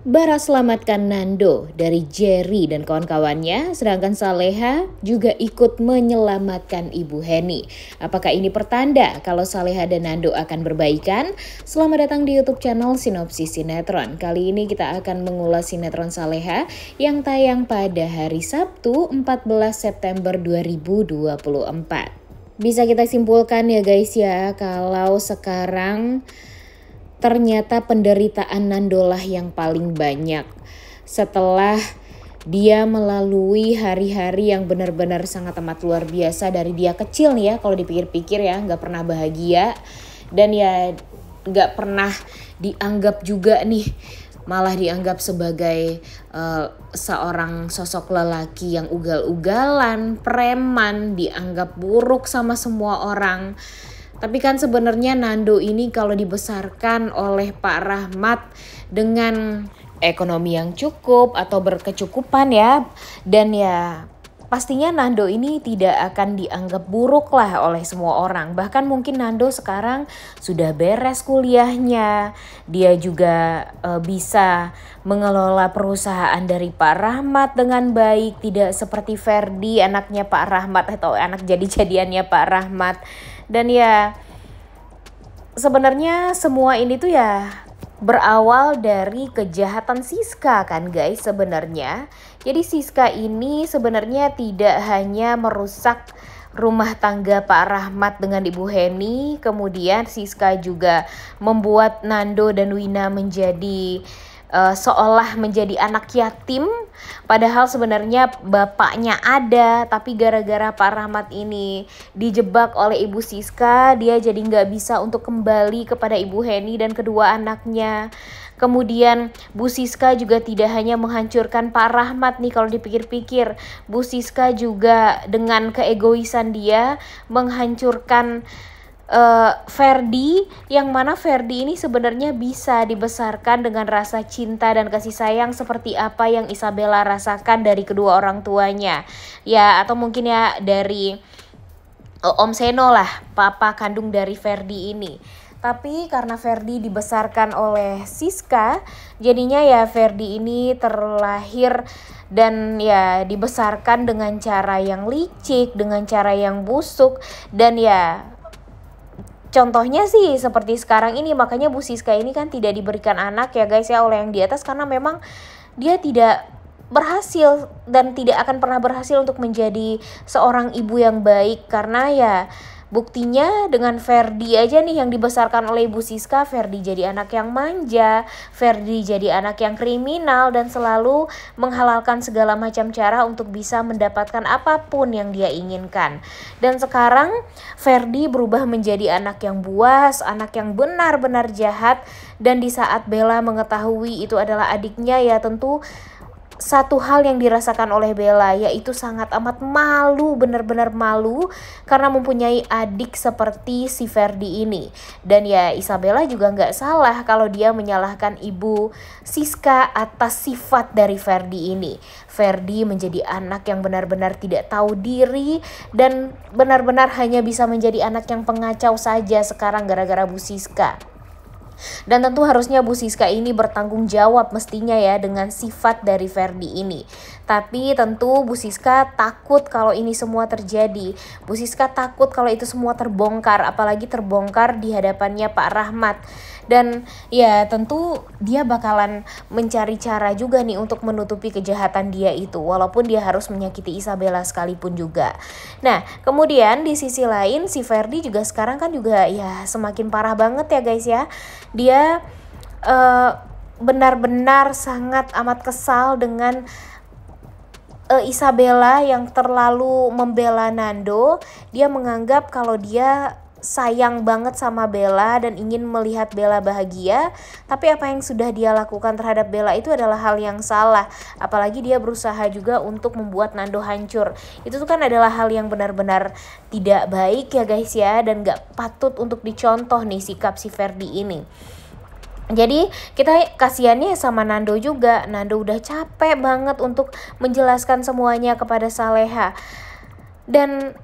Bara selamatkan Nando dari Jerry dan kawan-kawannya, sedangkan Saleha juga ikut menyelamatkan Ibu Heni. Apakah ini pertanda kalau Saleha dan Nando akan berbaikan? Selamat datang di YouTube channel Sinopsis Sinetron. Kali ini kita akan mengulas sinetron Saleha yang tayang pada hari Sabtu 14 September 2024. Bisa kita simpulkan ya guys ya, kalau sekarang ternyata penderitaan Nando lah yang paling banyak. Setelah dia melalui hari-hari yang benar-benar sangat amat luar biasa dari dia kecil nih ya, kalau dipikir-pikir ya, nggak pernah bahagia. Dan ya nggak pernah dianggap juga nih, malah dianggap sebagai seorang sosok lelaki yang ugal-ugalan, preman, dianggap buruk sama semua orang. Tapi kan sebenarnya Nando ini kalau dibesarkan oleh Pak Rahmat dengan ekonomi yang cukup atau berkecukupan ya, dan ya pastinya Nando ini tidak akan dianggap buruk lah oleh semua orang. Bahkan mungkin Nando sekarang sudah beres kuliahnya, dia juga bisa mengelola perusahaan dari Pak Rahmat dengan baik, tidak seperti Ferdi anaknya Pak Rahmat atau anak jadi-jadiannya Pak Rahmat. Dan ya sebenarnya semua ini tuh ya berawal dari kejahatan Siska kan guys sebenarnya. Jadi Siska ini sebenarnya tidak hanya merusak rumah tangga Pak Rahmat dengan Ibu Heni, kemudian Siska juga membuat Nando dan Wina menjadi seolah menjadi anak yatim, padahal sebenarnya bapaknya ada, tapi gara-gara Pak Rahmat ini dijebak oleh Ibu Siska, dia jadi nggak bisa untuk kembali kepada Ibu Heni dan kedua anaknya. Kemudian Bu Siska juga tidak hanya menghancurkan Pak Rahmat nih kalau dipikir-pikir, Bu Siska juga dengan keegoisan dia menghancurkan Ferdi, yang mana Ferdi ini sebenarnya bisa dibesarkan dengan rasa cinta dan kasih sayang seperti apa yang Isabella rasakan dari kedua orang tuanya. Ya, atau mungkin ya dari Om Seno lah, papa kandung dari Ferdi ini. Tapi karena Ferdi dibesarkan oleh Siska, jadinya ya Ferdi ini terlahir dan ya dibesarkan dengan cara yang licik, dengan cara yang busuk, dan ya contohnya sih seperti sekarang ini. Makanya Bu Siska ini kan tidak diberikan anak ya guys ya oleh yang di atas, karena memang dia tidak berhasil dan tidak akan pernah berhasil untuk menjadi seorang ibu yang baik. Karena ya buktinya dengan Ferdi aja nih yang dibesarkan oleh Ibu Siska, Ferdi jadi anak yang manja, Ferdi jadi anak yang kriminal dan selalu menghalalkan segala macam cara untuk bisa mendapatkan apapun yang dia inginkan. Dan sekarang Ferdi berubah menjadi anak yang buas, anak yang benar-benar jahat, dan di saat Bella mengetahui itu adalah adiknya, ya tentu satu hal yang dirasakan oleh Bella yaitu sangat amat malu, benar-benar malu karena mempunyai adik seperti si Ferdi ini. Dan ya Isabella juga nggak salah kalau dia menyalahkan Ibu Siska atas sifat dari Ferdi ini. Ferdi menjadi anak yang benar-benar tidak tahu diri dan benar-benar hanya bisa menjadi anak yang pengacau saja sekarang gara-gara Bu Siska. Dan tentu harusnya Bu Siska ini bertanggung jawab mestinya ya dengan sifat dari Ferdi ini. Tapi tentu Bu Siska takut kalau ini semua terjadi. Bu Siska takut kalau itu semua terbongkar, apalagi terbongkar di hadapannya Pak Rahmat. Dan ya tentu dia bakalan mencari cara juga nih untuk menutupi kejahatan dia itu, walaupun dia harus menyakiti Isabella sekalipun juga. Nah kemudian di sisi lain si Ferdi juga sekarang kan juga ya semakin parah banget ya guys ya. Dia benar-benar sangat amat kesal dengan Isabella yang terlalu membela Nando. Dia menganggap kalau dia sayang banget sama Bella dan ingin melihat Bella bahagia, tapi apa yang sudah dia lakukan terhadap Bella itu adalah hal yang salah. Apalagi dia berusaha juga untuk membuat Nando hancur. Itu tuh kan adalah hal yang benar-benar tidak baik ya guys ya, dan gak patut untuk dicontoh nih sikap si Ferdi ini. Jadi kita kasihannya sama Nando juga. Nando udah capek banget untuk menjelaskan semuanya kepada Saleha. Dan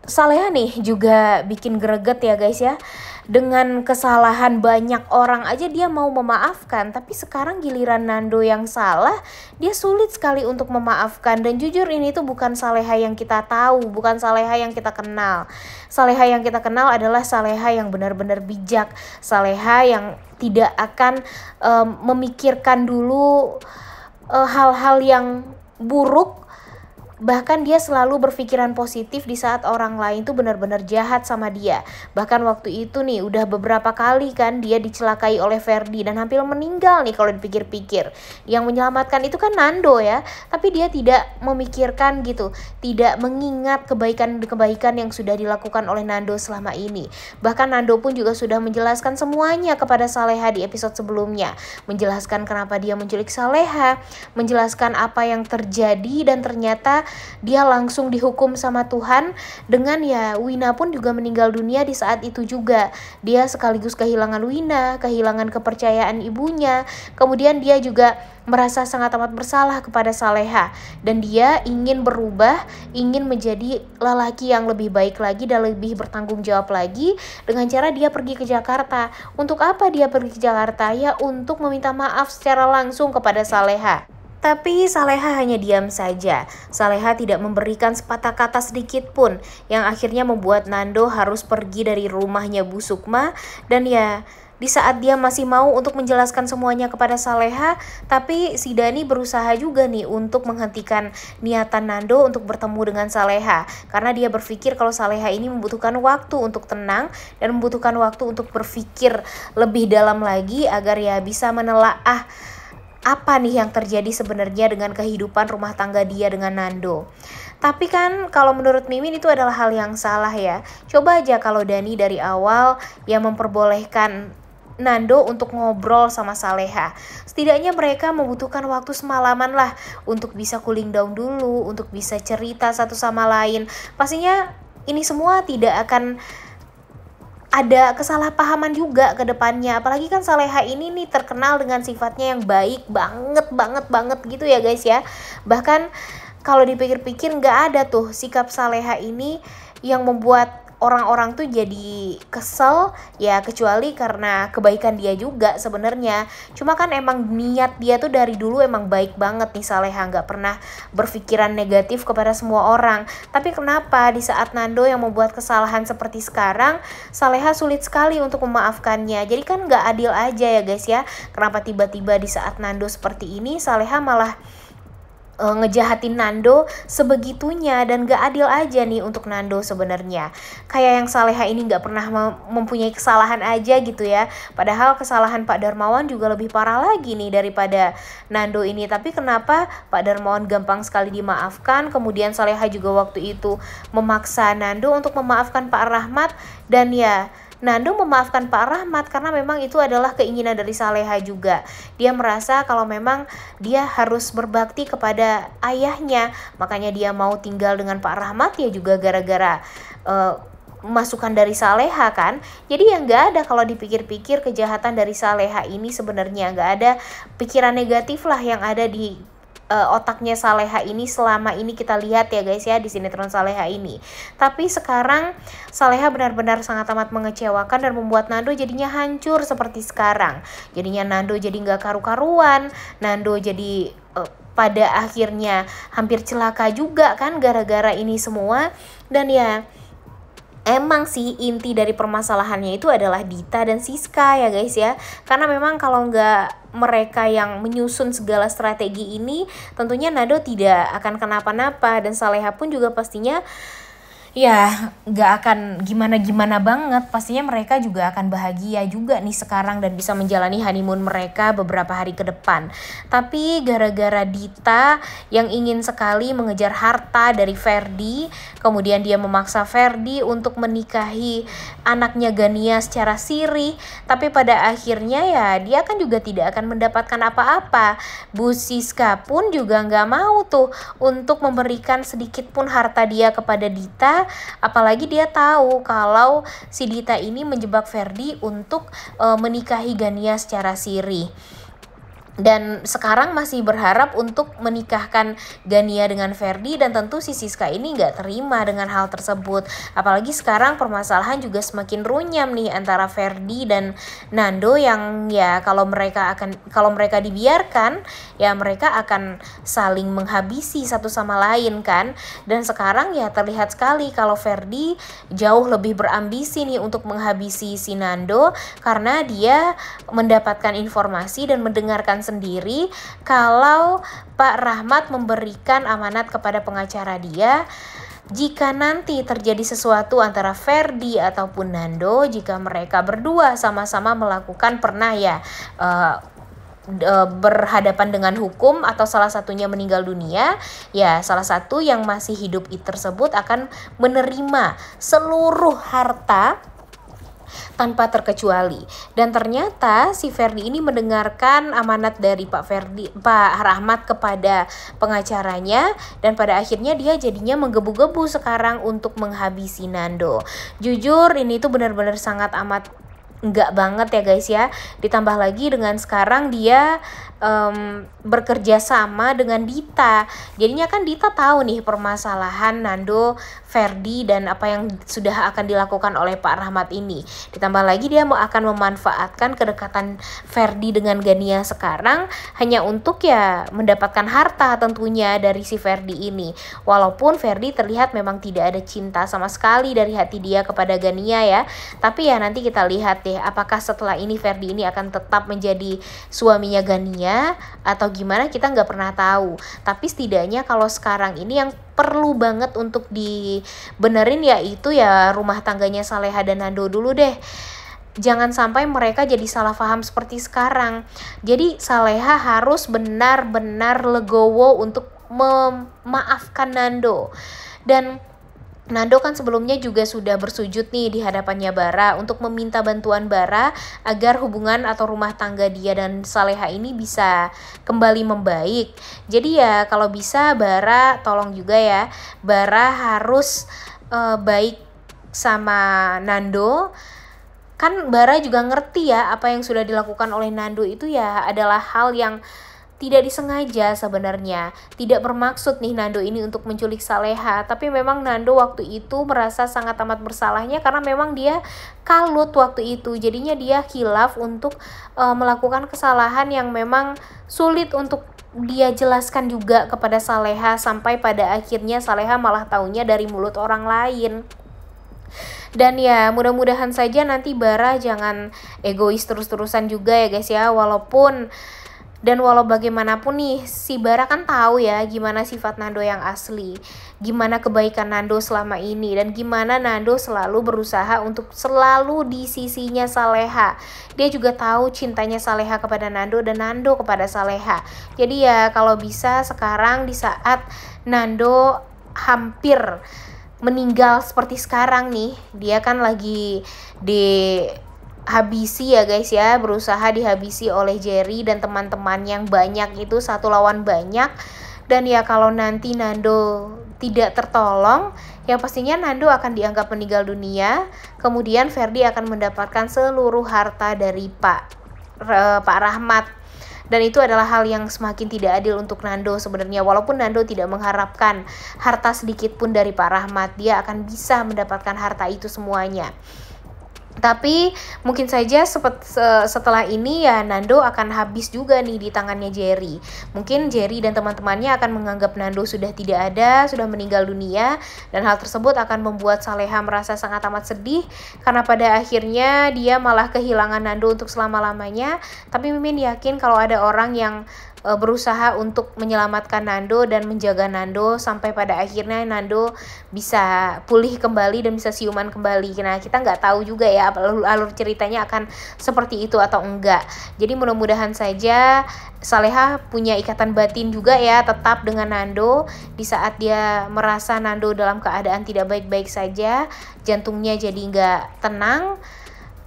Saleha nih juga bikin greget ya guys ya. Dengan kesalahan banyak orang aja dia mau memaafkan, tapi sekarang giliran Nando yang salah, dia sulit sekali untuk memaafkan. Dan jujur ini tuh bukan Saleha yang kita tahu, bukan Saleha yang kita kenal. Saleha yang kita kenal adalah Saleha yang benar-benar bijak, Saleha yang tidak akan memikirkan dulu hal-hal yang buruk. Bahkan dia selalu berpikiran positif di saat orang lain tuh benar-benar jahat sama dia. Bahkan waktu itu nih udah beberapa kali kan dia dicelakai oleh Ferdi dan hampir meninggal nih kalau dipikir-pikir. Yang menyelamatkan itu kan Nando ya, tapi dia tidak memikirkan gitu, tidak mengingat kebaikan-kebaikan yang sudah dilakukan oleh Nando selama ini. Bahkan Nando pun juga sudah menjelaskan semuanya kepada Saleha di episode sebelumnya. Menjelaskan kenapa dia menculik Saleha, menjelaskan apa yang terjadi, dan ternyata dia langsung dihukum sama Tuhan dengan ya Wina pun juga meninggal dunia di saat itu juga. Dia sekaligus kehilangan Wina, kehilangan kepercayaan ibunya. Kemudian dia juga merasa sangat amat bersalah kepada Saleha dan dia ingin berubah, ingin menjadi lelaki yang lebih baik lagi dan lebih bertanggung jawab lagi dengan cara dia pergi ke Jakarta. Untuk apa dia pergi ke Jakarta? Ya untuk meminta maaf secara langsung kepada Saleha. Tapi Saleha hanya diam saja. Saleha tidak memberikan sepatah kata sedikit pun, yang akhirnya membuat Nando harus pergi dari rumahnya Bu Sukma. Dan ya, di saat dia masih mau untuk menjelaskan semuanya kepada Saleha, tapi si Dani berusaha juga nih untuk menghentikan niatan Nando untuk bertemu dengan Saleha. Karena dia berpikir kalau Saleha ini membutuhkan waktu untuk tenang dan membutuhkan waktu untuk berpikir lebih dalam lagi agar ya bisa menelaah apa nih yang terjadi sebenarnya dengan kehidupan rumah tangga dia dengan Nando. Tapi kan kalau menurut Mimin itu adalah hal yang salah ya. Coba aja kalau Dani dari awal yang memperbolehkan Nando untuk ngobrol sama Saleha. Setidaknya mereka membutuhkan waktu semalaman lah untuk bisa cooling down dulu, untuk bisa cerita satu sama lain. Pastinya ini semua tidak akan ada kesalahpahaman juga ke depannya. Apalagi kan Saleha ini nih terkenal dengan sifatnya yang baik banget gitu ya guys ya. Bahkan kalau dipikir-pikir nggak ada tuh sikap Saleha ini yang membuat orang-orang tuh jadi kesel ya, kecuali karena kebaikan dia juga sebenarnya. Cuma kan emang niat dia tuh dari dulu emang baik banget nih Saleha, nggak pernah berpikiran negatif kepada semua orang. Tapi kenapa di saat Nando yang membuat kesalahan seperti sekarang, Saleha sulit sekali untuk memaafkannya. Jadi kan nggak adil aja ya guys ya. Kenapa tiba-tiba di saat Nando seperti ini Saleha malah ngejahatin Nando sebegitunya, dan gak adil aja nih untuk Nando sebenarnya. Kayak yang Saleha ini gak pernah mempunyai kesalahan aja gitu ya. Padahal kesalahan Pak Darmawan juga lebih parah lagi nih daripada Nando ini. Tapi kenapa Pak Darmawan gampang sekali dimaafkan, kemudian Saleha juga waktu itu memaksa Nando untuk memaafkan Pak Rahmat. Dan ya Nando memaafkan Pak Rahmat karena memang itu adalah keinginan dari Saleha juga. Dia merasa kalau memang dia harus berbakti kepada ayahnya, makanya dia mau tinggal dengan Pak Rahmat ya juga gara-gara masukan dari Saleha kan. Jadi yang gak ada kalau dipikir-pikir kejahatan dari Saleha ini sebenarnya gak ada pikiran negatif lah yang ada di otaknya Saleha ini selama ini kita lihat ya guys ya di sinetron Saleha ini. Tapi sekarang Saleha benar-benar sangat amat mengecewakan dan membuat Nando jadinya hancur seperti sekarang. Jadinya Nando jadi nggak karu-karuan, Nando jadi pada akhirnya hampir celaka juga kan gara-gara ini semua. Dan ya emang sih inti dari permasalahannya itu adalah Dita dan Siska ya guys ya. Karena memang kalau nggak mereka yang menyusun segala strategi ini, tentunya Nando tidak akan kenapa-napa. Dan Saleha pun juga pastinya ya gak akan gimana-gimana banget. Pastinya mereka juga akan bahagia juga nih sekarang dan bisa menjalani honeymoon mereka beberapa hari ke depan. Tapi gara-gara Dita yang ingin sekali mengejar harta dari Ferdi, kemudian dia memaksa Ferdi untuk menikahi anaknya Gania secara sirih. Tapi pada akhirnya ya dia kan juga tidak akan mendapatkan apa-apa. Bu Siska pun juga gak mau tuh untuk memberikan sedikit pun harta dia kepada Dita. Apalagi dia tahu kalau si Dita ini menjebak Ferdi untuk menikahi Gania secara siri. dan sekarang masih berharap untuk menikahkan Gania dengan Ferdi, dan tentu si Siska ini nggak terima dengan hal tersebut. Apalagi sekarang permasalahan juga semakin runyam nih antara Ferdi dan Nando, yang ya kalau mereka dibiarkan ya mereka akan saling menghabisi satu sama lain kan. Dan sekarang ya terlihat sekali kalau Ferdi jauh lebih berambisi nih untuk menghabisi si Nando, karena dia mendapatkan informasi dan mendengarkan sendiri kalau Pak Rahmat memberikan amanat kepada pengacara dia, jika nanti terjadi sesuatu antara Ferdi ataupun Nando, jika mereka berdua sama-sama melakukan berhadapan dengan hukum atau salah satunya meninggal dunia, ya salah satu yang masih hidup tersebut akan menerima seluruh harta tanpa terkecuali. Dan ternyata si Ferdi ini mendengarkan amanat dari Pak Rahmat kepada pengacaranya, dan pada akhirnya dia jadinya menggebu-gebu sekarang untuk menghabisi Nando. Jujur ini tuh benar-benar sangat amat enggak banget ya guys ya. Ditambah lagi dengan sekarang dia bekerja sama dengan Dita. Jadinya kan Dita tahu nih permasalahan Nando, Ferdi, dan apa yang sudah akan dilakukan oleh Pak Rahmat ini. Ditambah lagi dia akan memanfaatkan kedekatan Ferdi dengan Gania sekarang hanya untuk ya mendapatkan harta tentunya dari si Ferdi ini. Walaupun Ferdi terlihat memang tidak ada cinta sama sekali dari hati dia kepada Gania ya. Tapi ya nanti kita lihat deh apakah setelah ini Ferdi ini akan tetap menjadi suaminya Gania atau gimana, kita nggak pernah tahu. Tapi setidaknya kalau sekarang ini yang perlu banget untuk dibenerin yaitu ya rumah tangganya Saleha dan Nando dulu deh. Jangan sampai mereka jadi salah paham seperti sekarang. Jadi Saleha harus benar-benar legowo untuk memaafkan Nando. Dan Nando kan sebelumnya juga sudah bersujud nih di hadapannya Bara untuk meminta bantuan Bara agar hubungan atau rumah tangga dia dan Saleha ini bisa kembali membaik. Jadi ya kalau bisa Bara tolong juga ya, Bara harus baik sama Nando. Kan Bara juga ngerti ya apa yang sudah dilakukan oleh Nando itu ya adalah hal yang tidak disengaja sebenarnya. Tidak bermaksud nih Nando ini untuk menculik Saleha, tapi memang Nando waktu itu merasa sangat amat bersalahnya karena memang dia kalut waktu itu. Jadinya dia khilaf untuk melakukan kesalahan yang memang sulit untuk dia jelaskan juga kepada Saleha, sampai pada akhirnya Saleha malah taunya dari mulut orang lain. Dan ya mudah-mudahan saja nanti Bara jangan egois terus-terusan juga ya guys ya. Walau bagaimanapun nih, si Bara kan tahu ya gimana sifat Nando yang asli, gimana kebaikan Nando selama ini, dan gimana Nando selalu berusaha untuk selalu di sisinya Saleha. Dia juga tahu cintanya Saleha kepada Nando dan Nando kepada Saleha. Jadi ya kalau bisa sekarang di saat Nando hampir meninggal seperti sekarang nih, dia kan lagi habisi ya guys ya, berusaha dihabisi oleh Jerry dan teman-teman yang banyak itu, satu lawan banyak. Dan ya kalau nanti Nando tidak tertolong, ya pastinya Nando akan dianggap meninggal dunia. Kemudian Ferdi akan mendapatkan seluruh harta dari Pak Rahmat. Dan itu adalah hal yang semakin tidak adil untuk Nando sebenarnya. Walaupun Nando tidak mengharapkan harta sedikit pun dari Pak Rahmat, dia akan bisa mendapatkan harta itu semuanya. Tapi mungkin saja setelah ini ya Nando akan habis juga nih di tangannya Jerry. Mungkin Jerry dan teman-temannya akan menganggap Nando sudah tidak ada, sudah meninggal dunia. Dan hal tersebut akan membuat Saleha merasa sangat amat sedih, karena pada akhirnya dia malah kehilangan Nando untuk selama-lamanya. Tapi Mimin yakin kalau ada orang yang berusaha untuk menyelamatkan Nando dan menjaga Nando sampai pada akhirnya Nando bisa pulih kembali dan bisa siuman kembali. Nah kita nggak tahu juga ya alur ceritanya akan seperti itu atau enggak. Jadi mudah-mudahan saja Saleha punya ikatan batin juga ya tetap dengan Nando di saat dia merasa Nando dalam keadaan tidak baik-baik saja, jantungnya jadi nggak tenang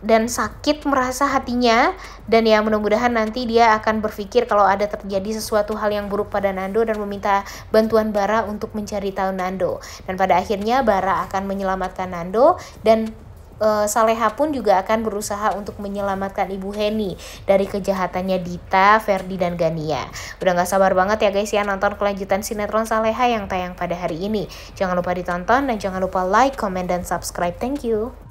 dan sakit merasa hatinya. Dan ya mudah-mudahan nanti dia akan berpikir kalau ada terjadi sesuatu hal yang buruk pada Nando dan meminta bantuan Bara untuk mencari tahu Nando. Dan pada akhirnya Bara akan menyelamatkan Nando dan Saleha pun juga akan berusaha untuk menyelamatkan Ibu Heni dari kejahatannya Dita, Ferdi, dan Gania. Udah gak sabar banget ya guys ya nonton kelanjutan sinetron Saleha yang tayang pada hari ini. Jangan lupa ditonton dan jangan lupa like, comment, dan subscribe. Thank you.